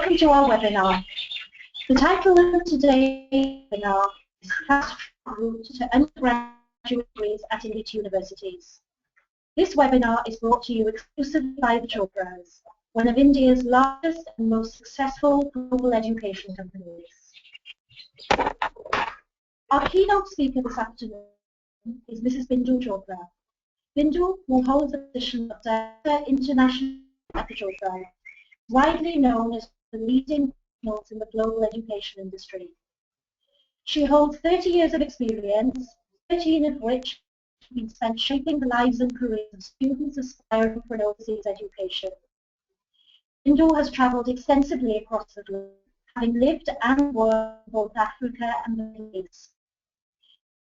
Welcome to our webinar. The title of today's webinar is Fast Route to Undergraduate Degrees at Elite Universities. This webinar is brought to you exclusively by the Chopras, one of India's largest and most successful global education companies. Our keynote speaker this afternoon is Mrs. Bindu Chopras. Bindu, who holds the position of Director International at the Chopras, widely known as the leading professionals in the global education industry. She holds 30 years of experience, 13 of which have been spent shaping the lives and careers of students aspiring for an overseas education. Bindu has travelled extensively across the globe, having lived and worked in both Africa and the Middle East.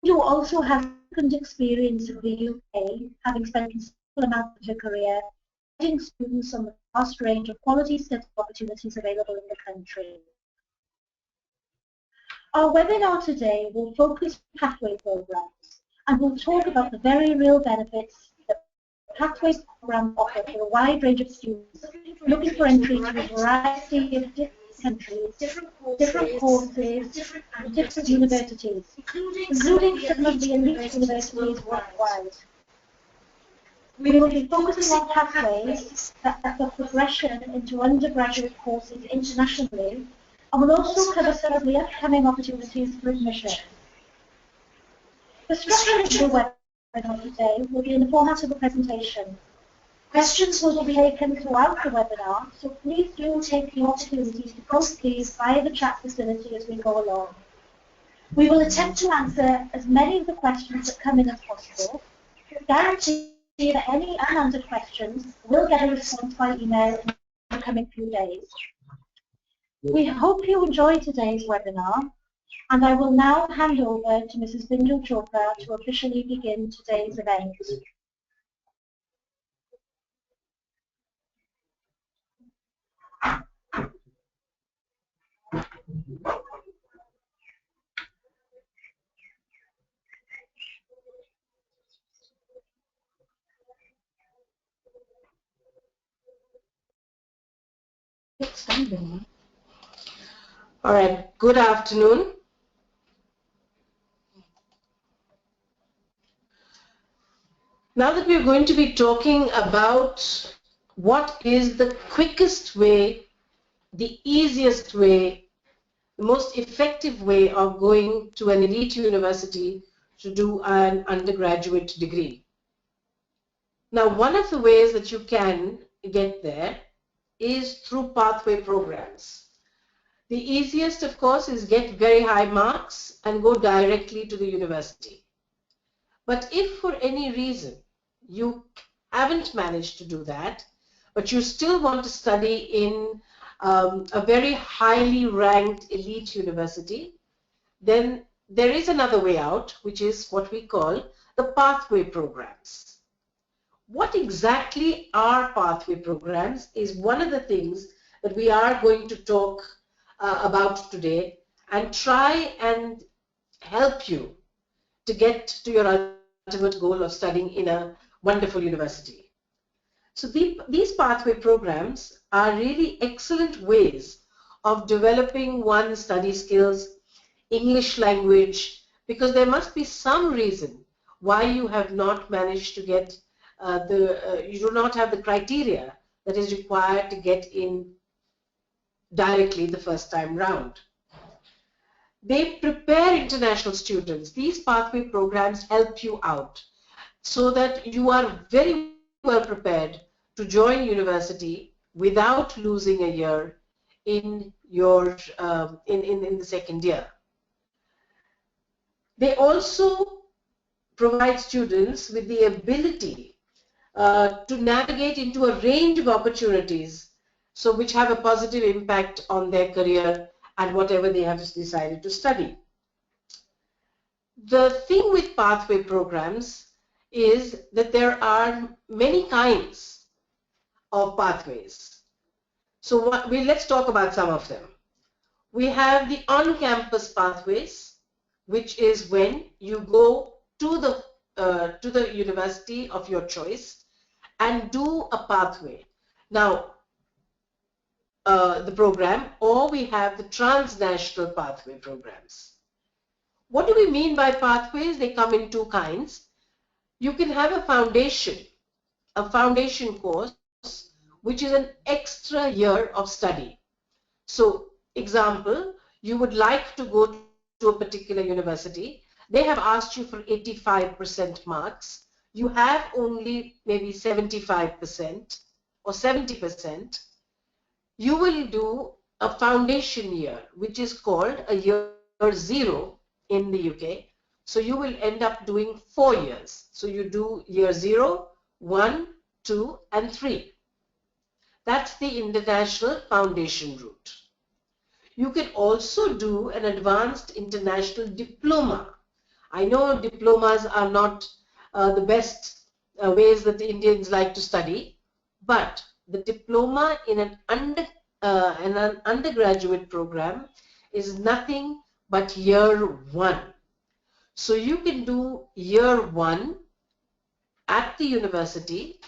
Bindu also has significant experience in the UK, having spent a considerable amount of her career guiding students on the vast range of quality study opportunities available in the country. Our webinar today will focus on pathway programs and will talk about the very real benefits that pathways programs offer for a wide range of students looking for entry to a variety of different countries, different courses, and different universities, including some of the elite universities worldwide. We will be focusing on pathways that offer progression into undergraduate courses internationally, and will also cover some of the upcoming opportunities for admission. The structure of the webinar today will be in the format of a presentation. Questions will be taken throughout the webinar, so please do take the opportunity to post these via the chat facility as we go along. We will attempt to answer as many of the questions that come in as possible, but guarantee that any unanswered questions will get a response by email in the coming few days. We hope you enjoyed today's webinar, and I will now hand over to Mrs. Bindu Chopras to officially begin today's event. All right, good afternoon. Now that we're going to be talking about what is the quickest way, the easiest way, the most effective way of going to an elite university to do an undergraduate degree. Now, one of the ways that you can get there is through pathway programs. The easiest, of course, is get very high marks and go directly to the university. But if for any reason you haven't managed to do that, but you still want to study in a very highly ranked elite university, then there is another way out, which is what we call the pathway programs. What exactly are pathway programs is one of the things that we are going to talk about today and try and help you to get to your ultimate goal of studying in a wonderful university. So these pathway programs are really excellent ways of developing one's study skills, English language, because there must be some reason why you have not managed to get you do not have the criteria that is required to get in directly the first time round. They prepare international students. These pathway programs help you out so that you are very well prepared to join university without losing a year in your in the second year. They also provide students with the ability to navigate into a range of opportunities, so which have a positive impact on their career and whatever they have decided to study. The thing with pathway programs is that there are many kinds of pathways. So let's talk about some of them. We have the on-campus pathways, which is when you go to the university of your choice and do a pathway. Now, the program, or we have the transnational pathway programs. What do we mean by pathways? They come in two kinds. You can have a foundation course, which is an extra year of study. So, example, you would like to go to a particular university. They have asked you for 85% marks. You have only maybe 75% or 70%. You will do a foundation year, which is called a year 0 in the UK. So you will end up doing 4 years. So you do year 0, 1, 2, and 3. That's the international foundation route. You can also do an advanced international diploma. I know diplomas are not the best ways that the Indians like to study, but the diploma in an undergraduate program is nothing but year 1. So you can do year 1 at the university,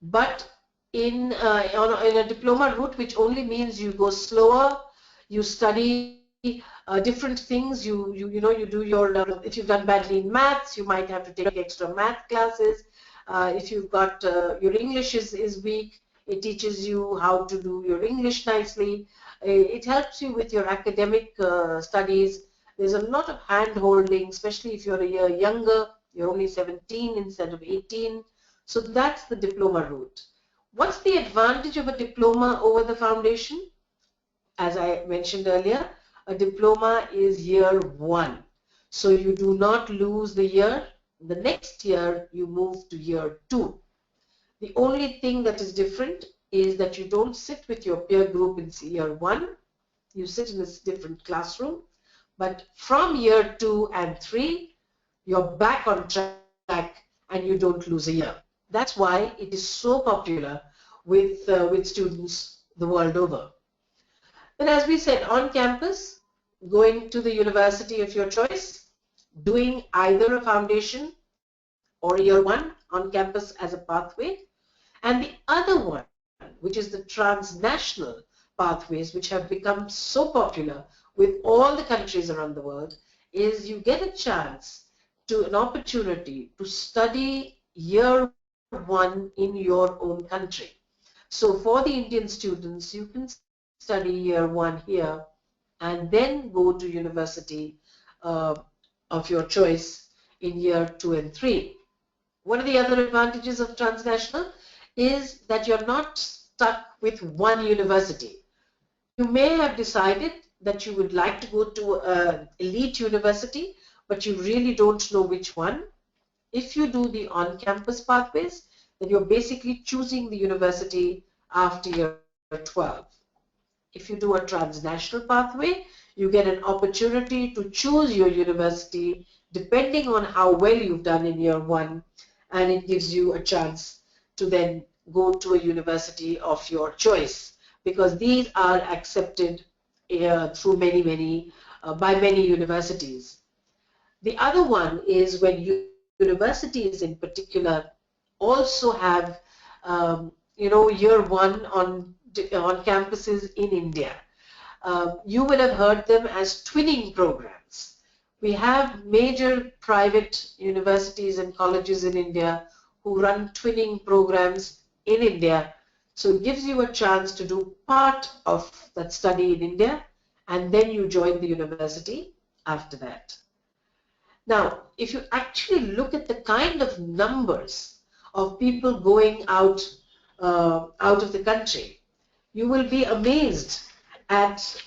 but in a diploma route, which only means you go slower, you study different things. You do your if you've done badly in maths, you might have to take extra math classes. If you've got your English is weak, it teaches you how to do your English nicely. It helps you with your academic studies. There's a lot of hand holding, especially if you're a year younger. You're only 17 instead of 18. So that's the diploma route. What's the advantage of a diploma over the foundation? As I mentioned earlier, a diploma is year 1. So you do not lose the year. The next year you move to year 2. The only thing that is different is that you don't sit with your peer group in year 1. You sit in a different classroom. But from year 2 and 3, you're back on track and you don't lose a year. That's why it is so popular with students the world over. And as we said, on campus, going to the university of your choice, doing either a foundation or year 1 on campus as a pathway, and the other one, which is the transnational pathways, which have become so popular with all the countries around the world, is you get a chance to an opportunity to study year 1 in your own country. So for the Indian students, you can study year 1 here and then go to university of your choice in year 2 and 3. One of the other advantages of transnational is that you're not stuck with one university. You may have decided that you would like to go to an elite university, but you really don't know which one. If you do the on-campus pathways, then you're basically choosing the university after year 12. If you do a transnational pathway, you get an opportunity to choose your university depending on how well you've done in year 1, and it gives you a chance to then go to a university of your choice, because these are accepted through by many universities. The other one is when universities in particular also have year 1 on campuses in India. You will have heard them as twinning programs. We have major private universities and colleges in India who run twinning programs in India. So it gives you a chance to do part of that study in India, and then you join the university after that. Now, if you actually look at the kind of numbers of people going out of the country, you will be amazed at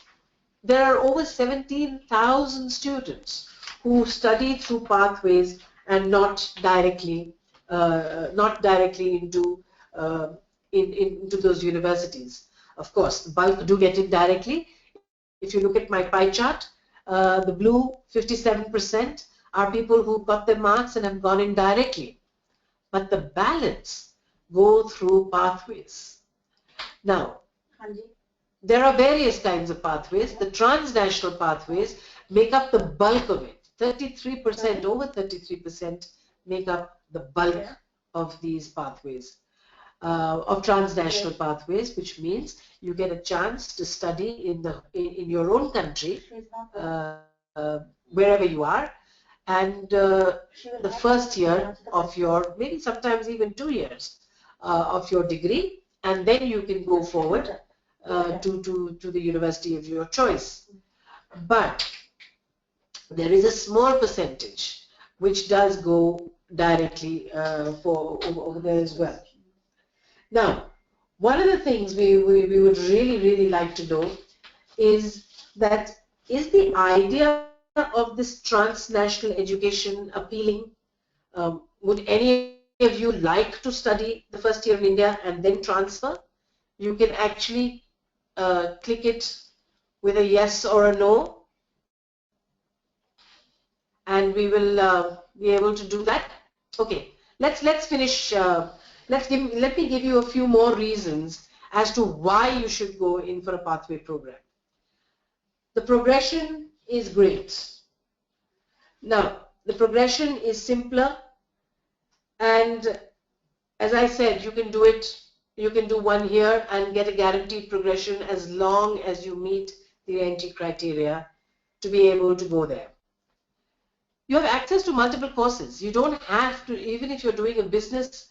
there are over 17,000 students who study through pathways and not directly into those universities. Of course, the bulk do get in directly. If you look at my pie chart, the blue 57% are people who got their marks and have gone in directly. But the balance go through pathways. Now, there are various kinds of pathways. The transnational pathways make up the bulk of it. 33%, over 33% make up the bulk of these pathways. of transnational pathways, which means you get a chance to study in your own country, wherever you are, and the first year of your, maybe sometimes even 2 years of your degree, and then you can go forward to the university of your choice. But there is a small percentage which does go directly over there as well. Now, one of the things we would really like to know is that, is the idea of this transnational education appealing? Would any of you like to study the first year in India and then transfer? You can actually click it with a yes or a no, and we will be able to do that. Okay, let's finish. Let me give you a few more reasons as to why you should go in for a pathway program. The progression is great. Now, the progression is simpler, and as I said, you can do it. You can do 1 year and get a guaranteed progression as long as you meet the entry criteria to be able to go there. You have access to multiple courses. You don't have to, even if you're doing a business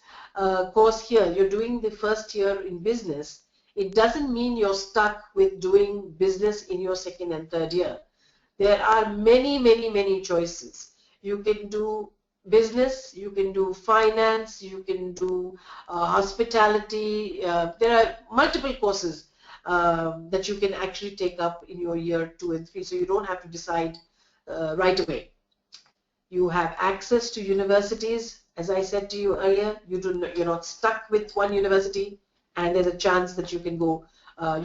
course here, you're doing the first year in business, it doesn't mean you're stuck with doing business in your second and third year. There are many choices. You can do business, you can do finance, you can do hospitality. There are multiple courses that you can actually take up in your year 2 and 3, so you don't have to decide right away. You have access to universities. As I said to you earlier, you're not stuck with one university, and there's a chance that you can go.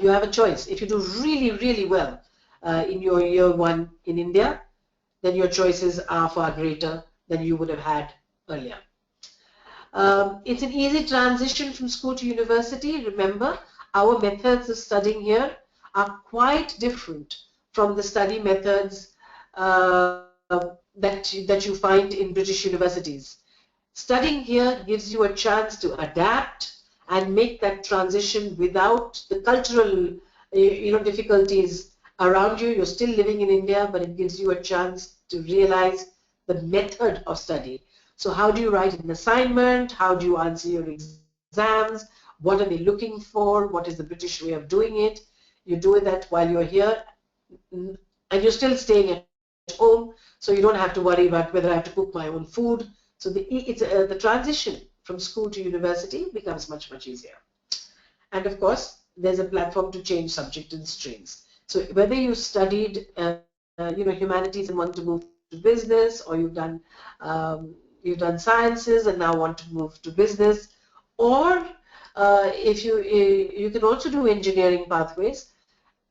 You have a choice. If you do really well in your year 1 in India, then your choices are far greater than you would have had earlier. It's an easy transition from school to university. Remember, our methods of studying here are quite different from the study methods that you find in British universities. Studying here gives you a chance to adapt and make that transition without the cultural difficulties around you. You're still living in India, but it gives you a chance to realize the method of study. So how do you write an assignment? How do you answer your exams? What are they looking for? What is the British way of doing it? You do that while you're here, and you're still staying at home, so you don't have to worry about whether I have to cook my own food. So the transition from school to university becomes much easier. And of course, there's a platform to change subject and streams. So whether you studied humanities and want to move to business, or you've done sciences and now want to move to business, or if you can also do engineering pathways,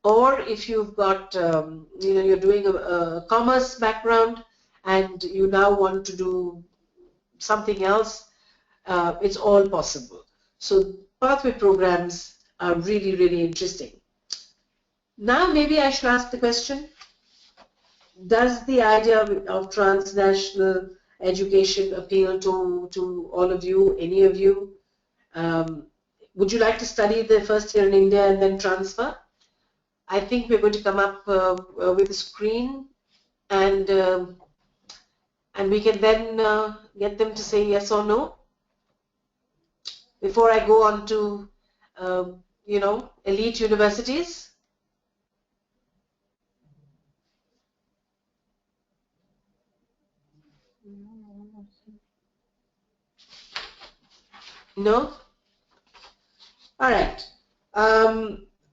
or if you've got you're doing a commerce background and you now want to do something else, it's all possible. So pathway programs are really interesting. Now maybe I should ask the question, does the idea of transnational education appeal to all of you, any of you? Would you like to study the first year in India and then transfer? I think we're going to come up with a screen, and we can then get them to say yes or no. Before I go on to elite universities. No? All right.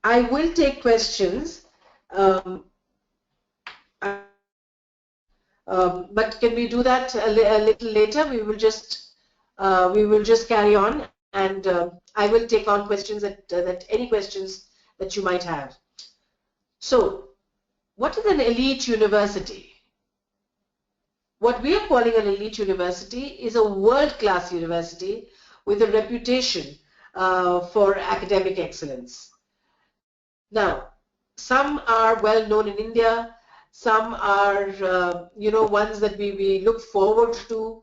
I will take questions, but can we do that a little later? We will just carry on, and I will take on questions that any questions that you might have. So, what is an elite university? What we are calling an elite university is a world-class university with a reputation for academic excellence. Now, some are well known in India, some are ones that we look forward to.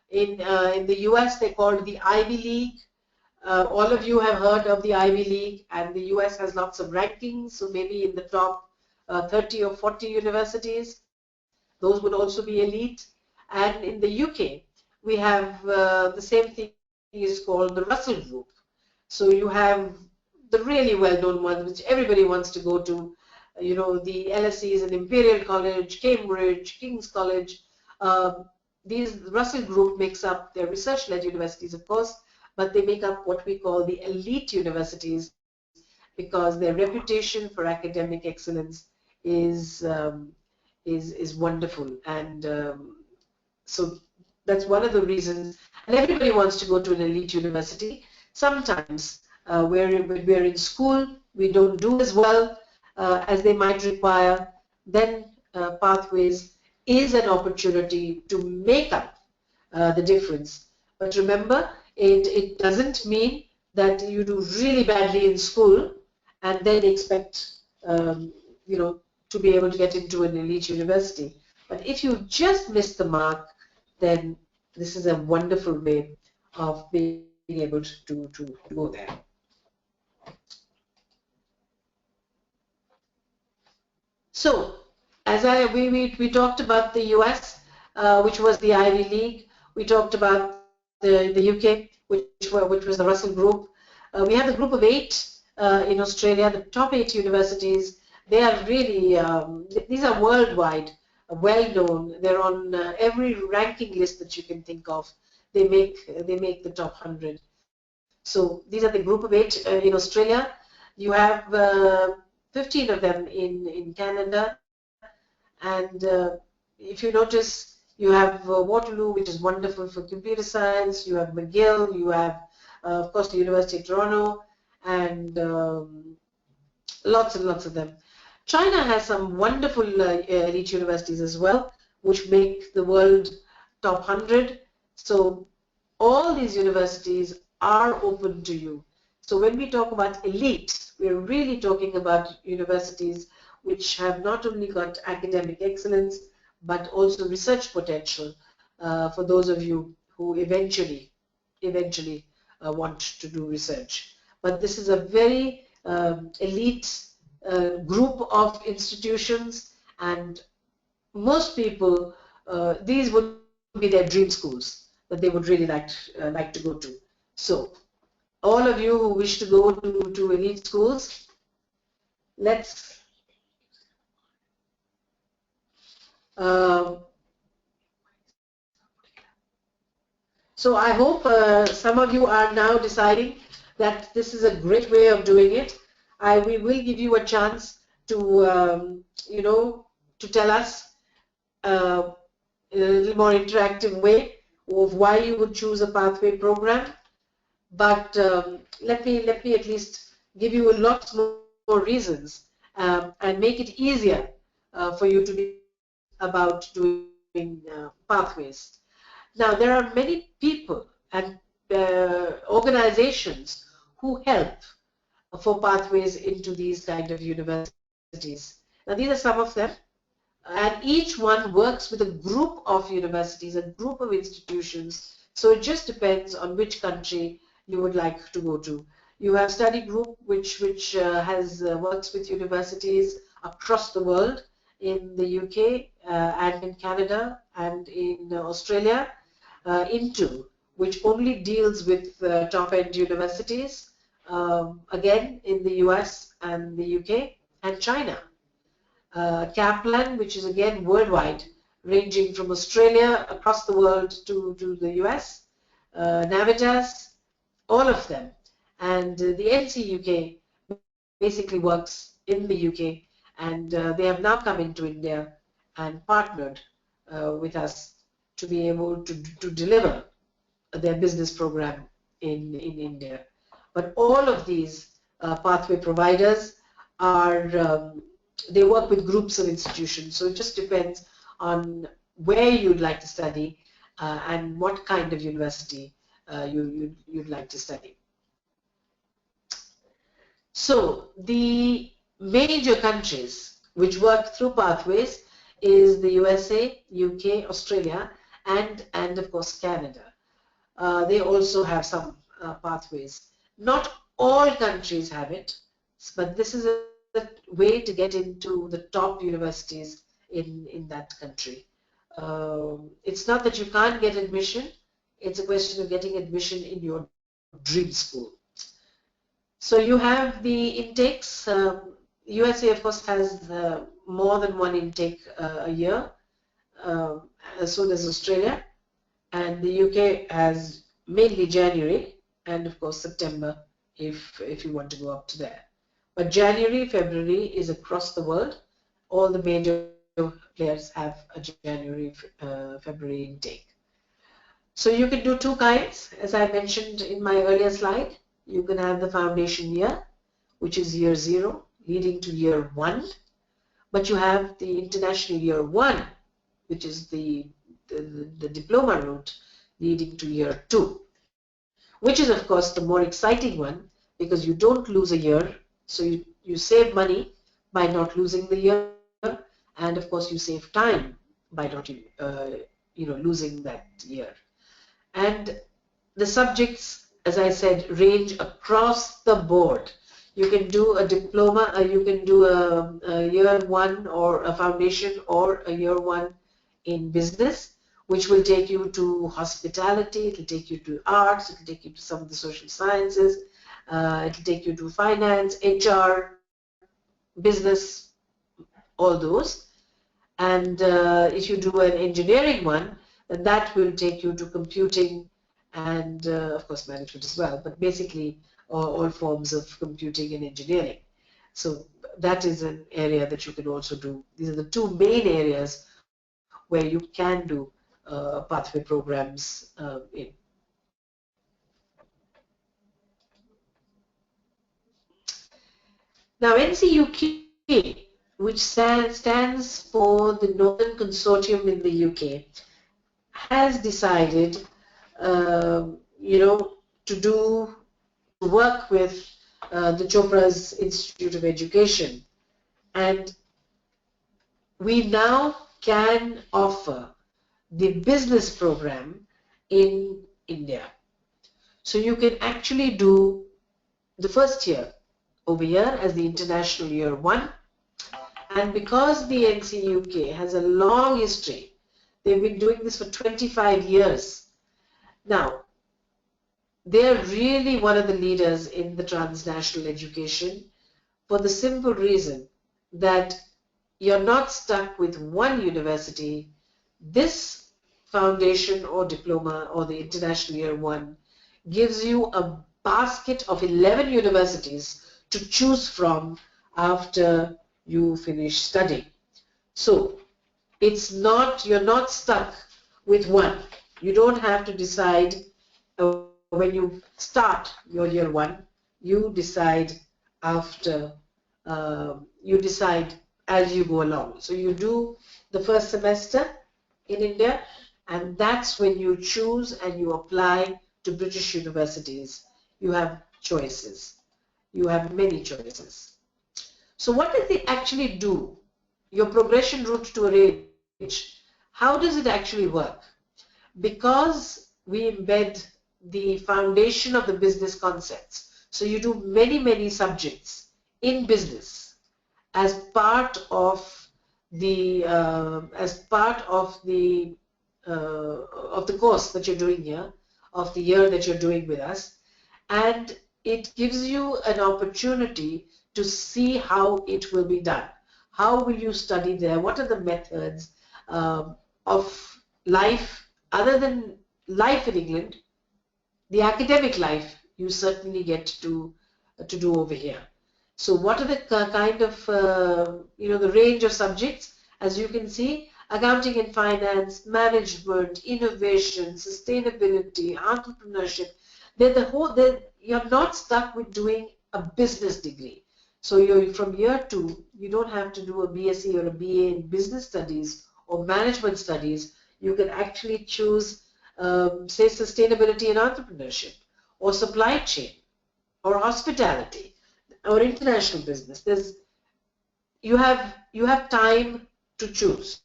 In the US, they're called the Ivy League. all of you have heard of the Ivy League, and the US has lots of rankings, so maybe in the top 30 or 40 universities. Those would also be elite. And in the UK, we have the same thing is called the Russell Group. So you have the really well-known ones, which everybody wants to go to, you know, the LSEs in Imperial College, Cambridge, King's College. These Russell Group makes up their research-led universities, of course, but they make up what we call the elite universities because their reputation for academic excellence is wonderful, and so that's one of the reasons. And everybody wants to go to an elite university. Sometimes when we're in school, we don't do as well as they might require. Then Pathways is an opportunity to make up the difference. But remember, it doesn't mean that you do really badly in school and then expect you know, to be able to get into an elite university. But if you just miss the mark, then this is a wonderful way of being able to go there. So, as we talked about the US, which was the Ivy League. We talked about the UK, which was the Russell Group. We have the Group of 8 in Australia, the top 8 universities. They are really, these are worldwide, well known. They're on every ranking list that you can think of. They make the top 100. So these are the Group of 8 in Australia. You have 15 of them in Canada. And if you notice, you have Waterloo, which is wonderful for computer science. You have McGill. You have, of course, the University of Toronto, and lots and lots of them. China has some wonderful elite universities as well, which make the world top 100. So all these universities are open to you. So when we talk about elite, we're really talking about universities which have not only got academic excellence, but also research potential for those of you who eventually want to do research. But this is a very elite group of institutions, and most people, these would be their dream schools that they would really like to go to. So all of you who wish to go to elite schools, let's so I hope some of you are now deciding that this is a great way of doing it. We will give you a chance to, you know, to tell us in a little more interactive way of why you would choose a pathway program. But let me at least give you a lot more reasons and make it easier for you to be about doing pathways. Now, there are many people and organizations who help for pathways into these kind of universities. Now, these are some of them, and each one works with a group of universities, a group of institutions. So it just depends on which country you would like to go to. You have study group which works with universities across the world, in the UK and in Canada and in Australia. Into which only deals with top-end universities, again in the US and the UK and China. Kaplan, which is again worldwide, ranging from Australia across the world to the US. Navitas, all of them. And the NC UK basically works in the UK, and they have now come into India and partnered with us to be able to deliver their business program in India. But all of these pathway providers are, they work with groups of institutions. So it just depends on where you'd like to study and what kind of university you'd like to study. So the major countries which work through pathways is the USA, UK, Australia, and of course Canada. They also have some pathways. Not all countries have it, but this is a way to get into the top universities in that country. It's not that you can't get admission, it's a question of getting admission in your dream school. So you have the intakes. USA, of course, has more than one intake a year, so does Australia, and the UK has mainly January and of course September if you want to go up to there. But January, February is across the world. All the major players have a January, February intake. So you can do two kinds, as I mentioned in my earlier slide. You can have the foundation year, which is year 0, leading to year 1. But you have the international year 1, which is the diploma route, leading to year 2, which is of course the more exciting one because you don't lose a year, so you save money by not losing the year, and of course you save time by not losing that year. And the subjects, as I said, range across the board. You can do a diploma, you can do a year 1 or a foundation or a year 1 in business, which will take you to hospitality, it will take you to arts, it will take you to some of the social sciences, it will take you to finance, HR, business, all those. And if you do an engineering one, then that will take you to computing and of course management as well, but basically all forms of computing and engineering. So that is an area that you can also do. These are the two main areas where you can do pathway programs in. Now NCUK, which stands for the Northern Consortium in the UK, has decided, to work with the Chopras Institute of Education, and we now can offer the business program in India. So you can actually do the first year over here as the International Year 1, and because the NCUK has a long history, they've been doing this for 25 years. Now, they're really one of the leaders in the transnational education for the simple reason that you're not stuck with one university. This foundation or diploma or the International Year 1 gives you a basket of 11 universities to choose from after you finish studying. So you're not stuck with one. You don't have to decide when you start your year 1. You decide after, you decide as you go along. So you do the first semester in India, and that's when you choose and you apply to British universities. You have choices. You have many choices. So what does it actually do? Your progression route to a range, how does it actually work? Because we embed the foundation of the business concepts. So you do many subjects in business as part of the course that you're doing here, of the year that you're doing with us, and it gives you an opportunity to see how it will be done. How will you study there? What are the methods of life other than life in England? The academic life you certainly get to do over here. So what are the kind of, the range of subjects? As you can see, accounting and finance, management, innovation, sustainability, entrepreneurship. You're not stuck with doing a business degree. So from year 2, you don't have to do a BSc or a BA in business studies or management studies. You can actually choose, say, sustainability and entrepreneurship, or supply chain, or hospitality, or international business. You have time to choose.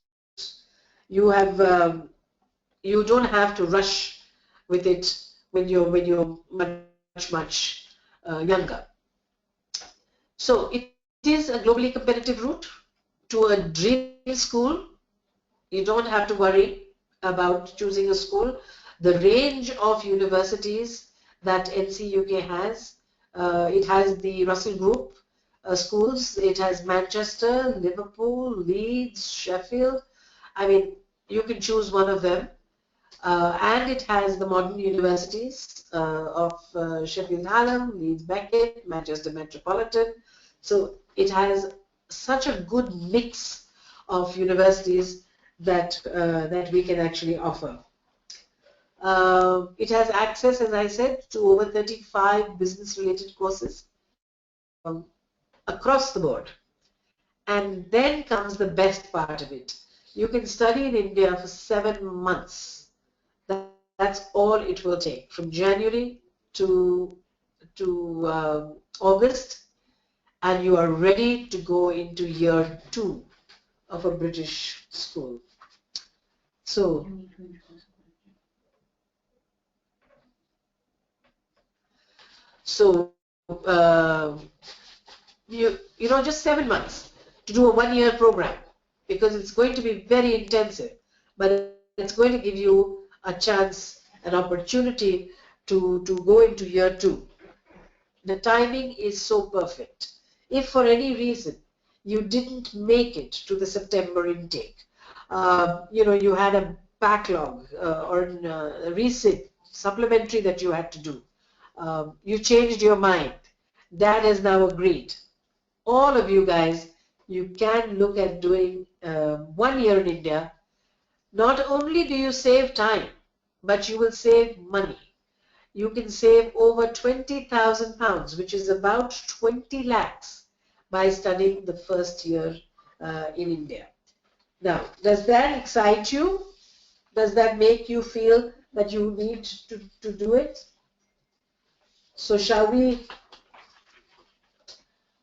You don't have to rush with it when you're much younger. So it is a globally competitive route to a dream school. You don't have to worry about choosing a school. The range of universities that NCUK has, it has the Russell Group schools, it has Manchester, Liverpool, Leeds, Sheffield. I mean, you can choose one of them. And it has the modern universities of Sheffield Hallam, Leeds Beckett, Manchester Metropolitan. So it has such a good mix of universities that that we can actually offer. It has access, as I said, to over 35 business-related courses across the board. And then comes the best part of it. You can study in India for 7 months. That's all it will take, from January to August, and you are ready to go into year 2 of a British school. So uh, you know, just 7 months to do a 1-year program, because it's going to be very intensive, but it's going to give you a chance, an opportunity to go into year 2. The timing is so perfect. If for any reason you didn't make it to the September intake, you know, you had a backlog or a resit supplementary that you had to do, you changed your mind, Dad has now agreed, all of you guys, you can look at doing 1 year in India. Not only do you save time, but you will save money. You can save over £20,000, which is about 20 lakhs, by studying the first year in India. Now, does that excite you? Does that make you feel that you need to do it? So shall we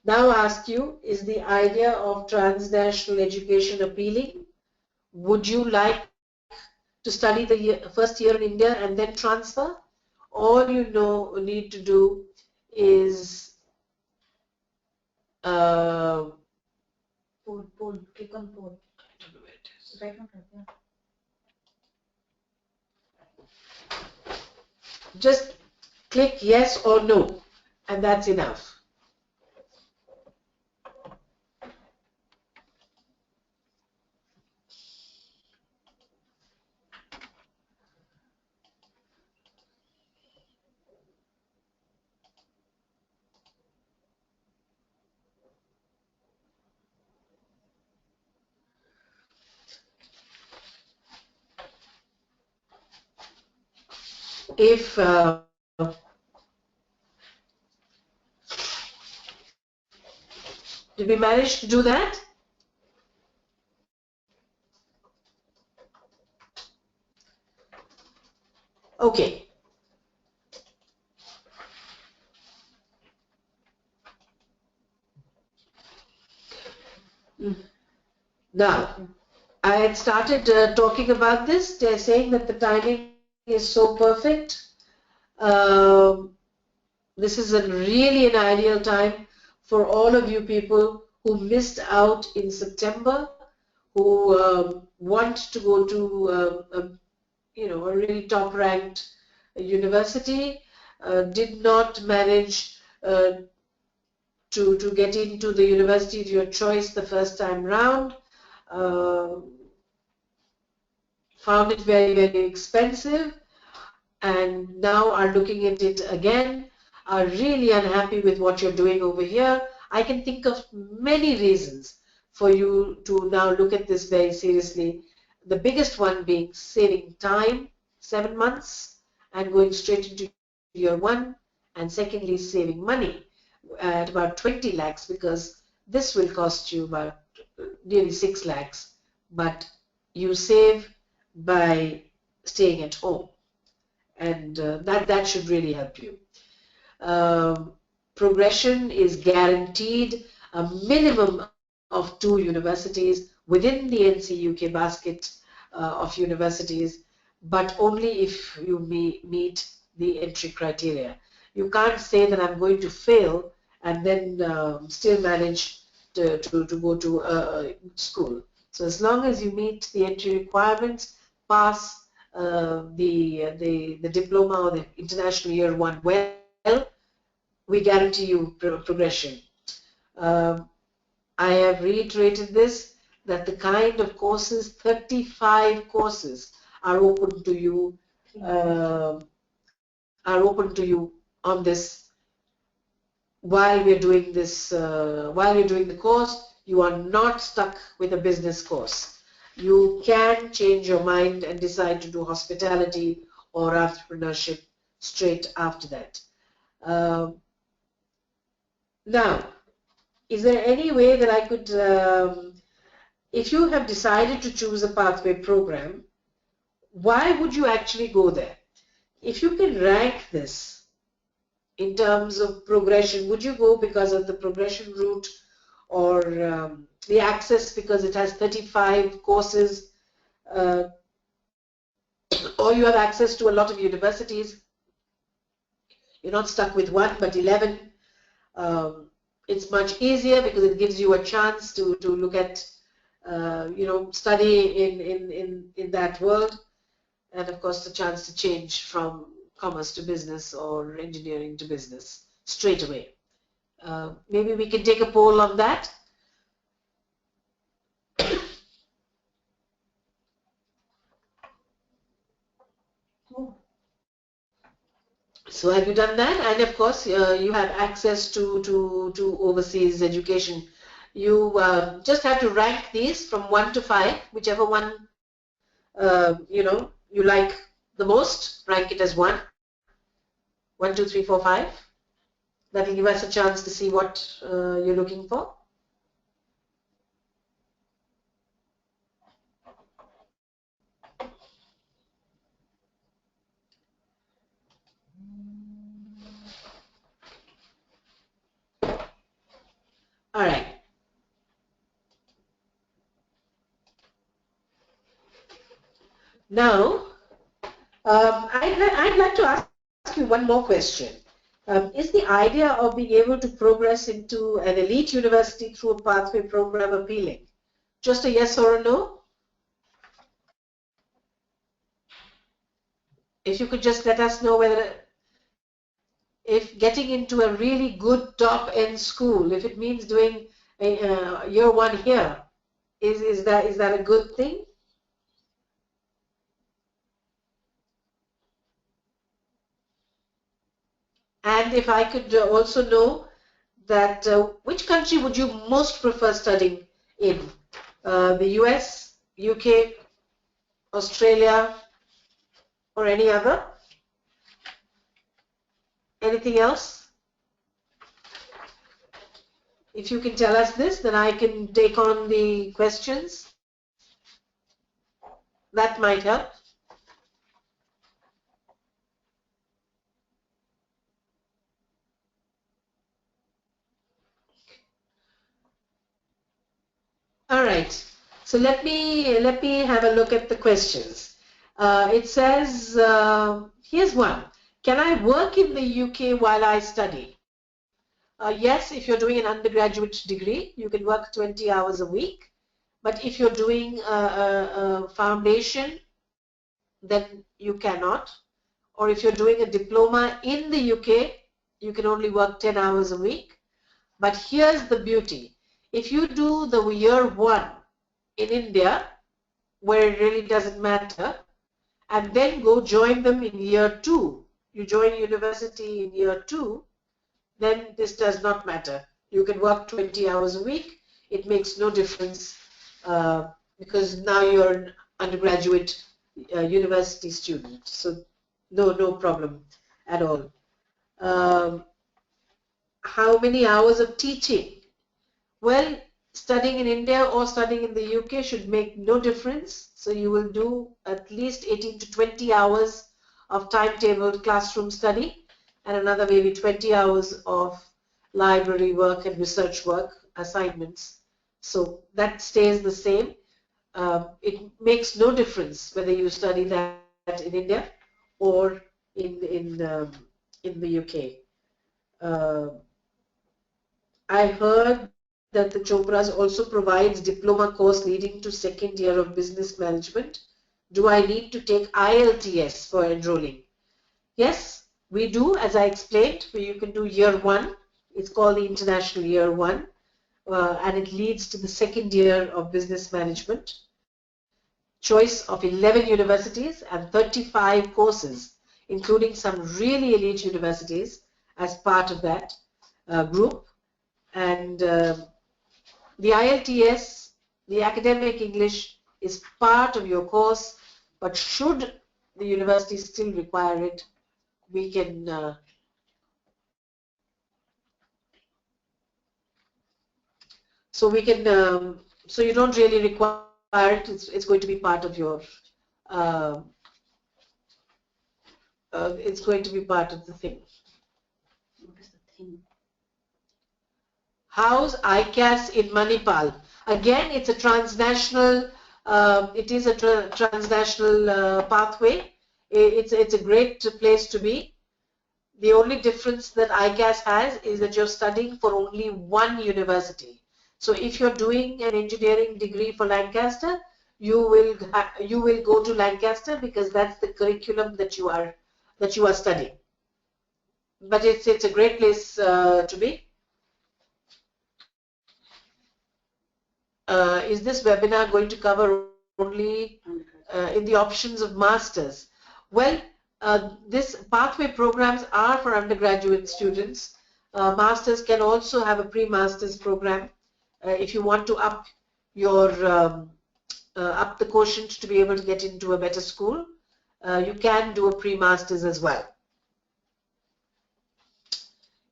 now ask you, is the idea of transnational education appealing? Would you like to study the first year in India and then transfer? All you need to do is Poll, click on poll. I don't know where it is. Right on top, yeah. Just click yes or no, and that's enough. If did we manage to do that? Okay. Now, I had started talking about this. They're saying that the timing is so perfect. This is really an ideal time for all of you people who missed out in September, who want to go to a really top-ranked university, did not manage to get into the university of your choice the first time round, found it very, very expensive, and now are looking at it again, are really unhappy with what you're doing over here. I can think of many reasons for you to now look at this very seriously. The biggest one being saving time, 7 months, and going straight into year 1, and secondly, saving money at about 20 lakhs, because this will cost you about nearly 6 lakhs, but you save by staying at home, and that should really help you. Progression is guaranteed, a minimum of 2 universities within the NCUK basket of universities, but only if you meet the entry criteria. You can't say that I'm going to fail and then still manage to go to school. So as long as you meet the entry requirements, pass the diploma or the international year one well, we guarantee you progression. I have reiterated this, that the kind of courses, 35 courses are open to you, on this while we're doing this, while you're doing the course. You are not stuck with a business course. You can change your mind and decide to do hospitality or entrepreneurship straight after that. Now, is there any way that I could, if you have decided to choose a pathway program, why would you actually go there? If you can rank this in terms of progression, would you go because of the progression route, or the access because it has 35 courses, or you have access to a lot of universities? You're not stuck with one but 11. It's much easier because it gives you a chance to look at, study in that world, and of course the chance to change from commerce to business or engineering to business straight away. Maybe we can take a poll on that. So have you done that? And of course, you have access to overseas education. You just have to rank these from 1 to 5, whichever one you like the most. Rank it as 1, 1, 2, 3, 4, 5. That will give us a chance to see what you're looking for. All right. Now, I'd like to ask you one more question. Is the idea of being able to progress into an elite university through a pathway program appealing? Just a yes or a no? If you could just let us know whether, if getting into a really good top-end school, if it means doing a year one here, is that a good thing? And if I could also know that which country would you most prefer studying in? The US, UK, Australia, or any other? Anything else? If you can tell us this, then I can take on the questions. That might help. All right. So let me have a look at the questions. It says, here's one. Can I work in the UK while I study? Yes, if you're doing an undergraduate degree, you can work 20 hours a week. But if you're doing a foundation, then you cannot. Or if you're doing a diploma in the UK, you can only work 10 hours a week. But here's the beauty. If you do the year one in India, where it really doesn't matter, and then go join them in year two, you join university in year two, then this does not matter. You can work 20 hours a week. It makes no difference because now you're an undergraduate university student. So no problem at all. How many hours of teaching? Well, studying in India or studying in the UK should make no difference. So you will do at least 18 to 20 hours of timetabled classroom study and another maybe 20 hours of library work and research work assignments. So that stays the same. It makes no difference whether you study that in India or in the UK. Uh, I heard that the Chopras also provides diploma course leading to second year of business management. Do I need to take IELTS for enrolling? Yes, we do, as I explained, where you can do year one. It's called the International Year 1, and it leads to the second year of business management. Choice of 11 universities and 35 courses, including some really elite universities as part of that group. And the IELTS, the academic English, is part of your course, but should the university still require it, we can so you don't really require it. It's going to be part of your uh, it's going to be part of the thing. What is the thing? How's ICAS in Manipal? Again, it's a transnational. It is a transnational pathway. It's a great place to be. The only difference that ICAS has is that you're studying for only one university. So if you're doing an engineering degree for Lancaster, you will go to Lancaster because that's the curriculum that you are studying. But it's a great place to be. Is this webinar going to cover only in the options of masters? Well, this pathway programs are for undergraduate students. Masters can also have a pre-masters program if you want to up your up the quotient to be able to get into a better school. You can do a pre-masters as well.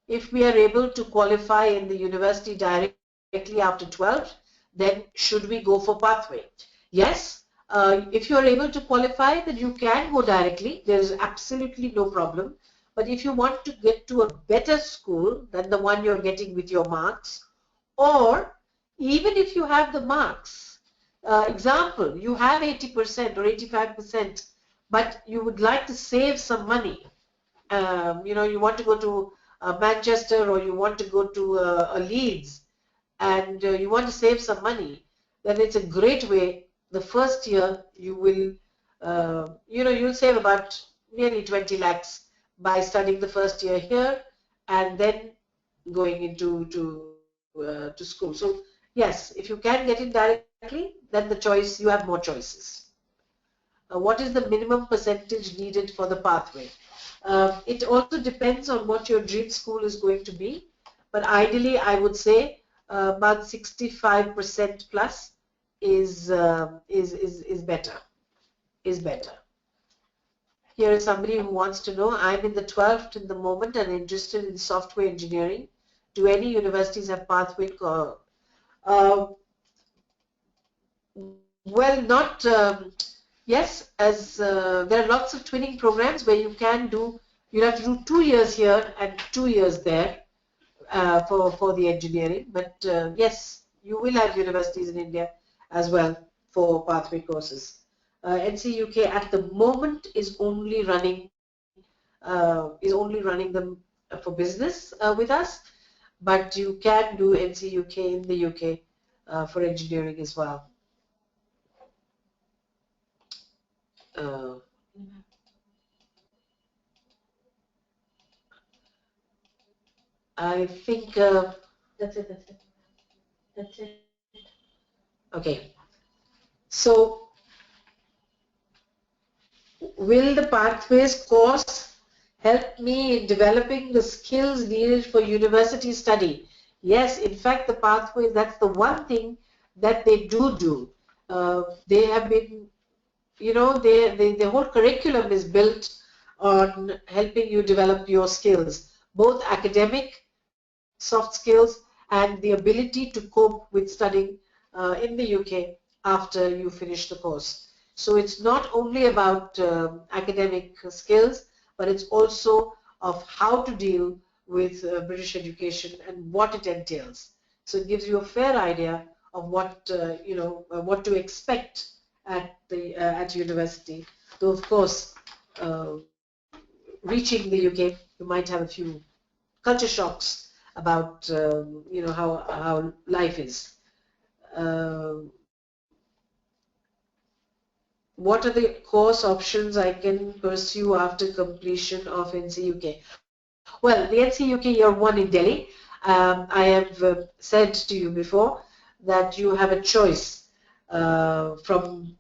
If we are able to qualify in the university directly after 12, then should we go for pathway? Yes, if you are able to qualify, then you can go directly. There is absolutely no problem. But if you want to get to a better school than the one you're getting with your marks, or even if you have the marks, example, you have 80% or 85%, but you would like to save some money. You want to go to Manchester or you want to go to a Leeds and you want to save some money, then it's a great way. The first year you will, you'll save about nearly 20 lakhs by studying the first year here and then going into to school. So yes, if you can get in directly, then the choice, you have more choices. What is the minimum percentage needed for the pathway? It also depends on what your dream school is going to be, but ideally I would say about 65% plus is better. Is better. Here is somebody who wants to know, I'm in the 12th in the moment and interested in software engineering. Do any universities have pathway? Uh, well, not yes, as there are lots of twinning programs where you can do. You have to do 2 years here and 2 years there for the engineering. But yes, you will have universities in India as well for pathway courses. NCUK at the moment is only running them for business with us, but you can do NCUK in the UK for engineering as well. Uh, I think That's it. That's it. okay. So will the pathways course help me in developing the skills needed for university study? Yes, in fact, the pathways, that's the one thing that they do. They have been, the whole curriculum is built on helping you develop your skills, both academic, soft skills, and the ability to cope with studying in the UK after you finish the course. So it's not only about academic skills, but it's also of how to deal with British education and what it entails. So it gives you a fair idea of what what to expect at university. Though of course, reaching the UK, you might have a few culture shocks about how life is. What are the course options I can pursue after completion of NCUK? Well, the NCUK Year 1 in Delhi, I have said to you before that you have a choice from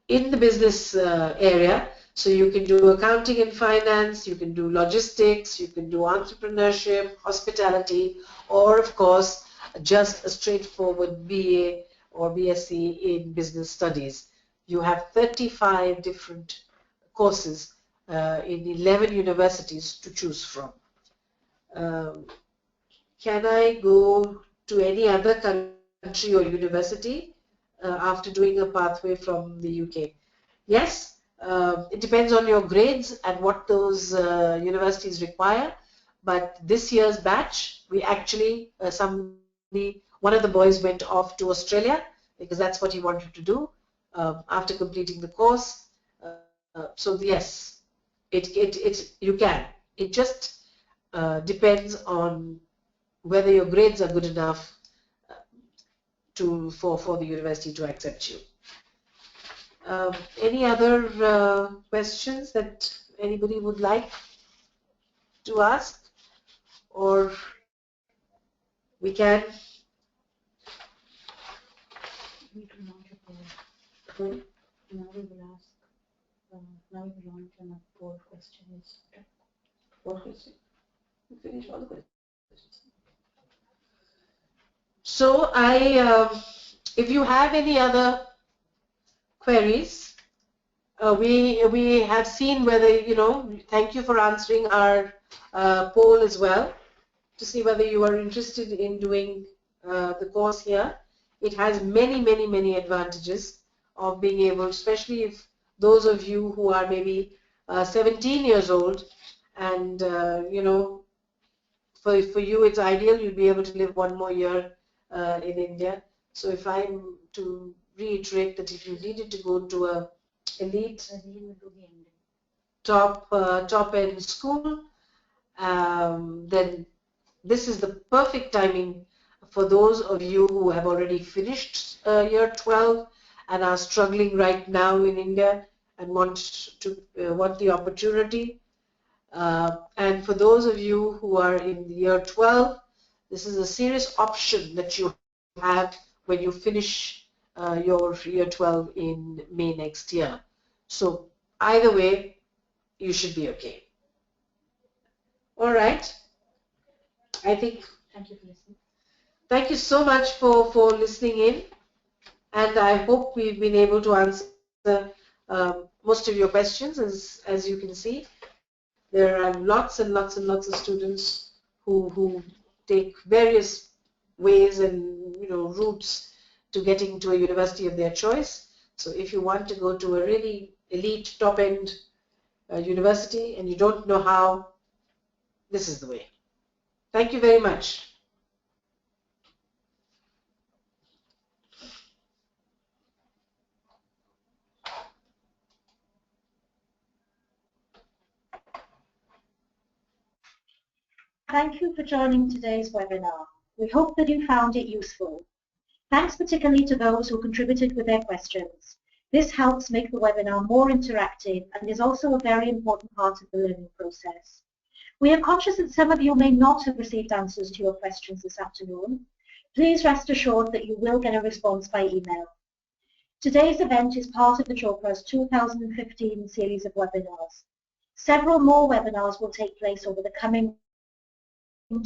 in the business area. So you can do accounting and finance, you can do logistics, you can do entrepreneurship, hospitality, or of course just a straightforward BA or BSc in business studies. You have 35 different courses in 11 universities to choose from. Can I go to any other country or university after doing a pathway from the UK? Yes, it depends on your grades and what those universities require. But this year's batch, we actually, one of the boys went off to Australia because that's what he wanted to do after completing the course. So yes, you can. It just depends on whether your grades are good enough for the university to accept you. Any other questions that anybody would like to ask, or we can? Now we will ask. Now we will on to 4 questions. What question? We finish all the questions. So if you have any other queries, we have seen whether, thank you for answering our poll as well, to see whether you are interested in doing the course here. It has many, many, many advantages of being able, especially if those of you who are maybe 17 years old and, for you it's ideal, you'll be able to live 1 more year in India. So if I'm to reiterate that if you needed to go to a elite top end school, then this is the perfect timing for those of you who have already finished year 12 and are struggling right now in India and want the opportunity. And for those of you who are in year 12, this is a serious option that you have when you finish your year 12 in May next year. So either way, you should be okay. All right. I think. Thank you for listening. Thank you so much for listening in, and I hope we've been able to answer most of your questions. As you can see, there are lots and lots and lots of students who take various ways and routes to getting to a university of their choice. So if you want to go to a really elite top-end university and you don't know how, this is the way. Thank you very much. Thank you for joining today's webinar. We hope that you found it useful. Thanks particularly to those who contributed with their questions. This helps make the webinar more interactive and is also a very important part of the learning process. We are conscious that some of you may not have received answers to your questions this afternoon. Please rest assured that you will get a response by email. Today's event is part of the Chopras 2015 series of webinars. Several more webinars will take place over the coming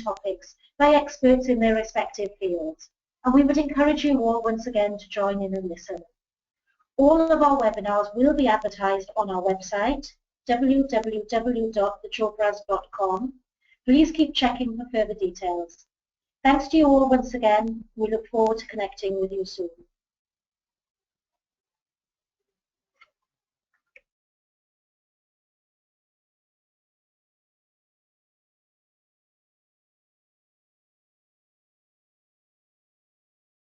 topics by experts in their respective fields, and we would encourage you all once again to join in and listen. All of our webinars will be advertised on our website, www.thechopras.com. Please keep checking for further details. Thanks to you all once again. We look forward to connecting with you soon.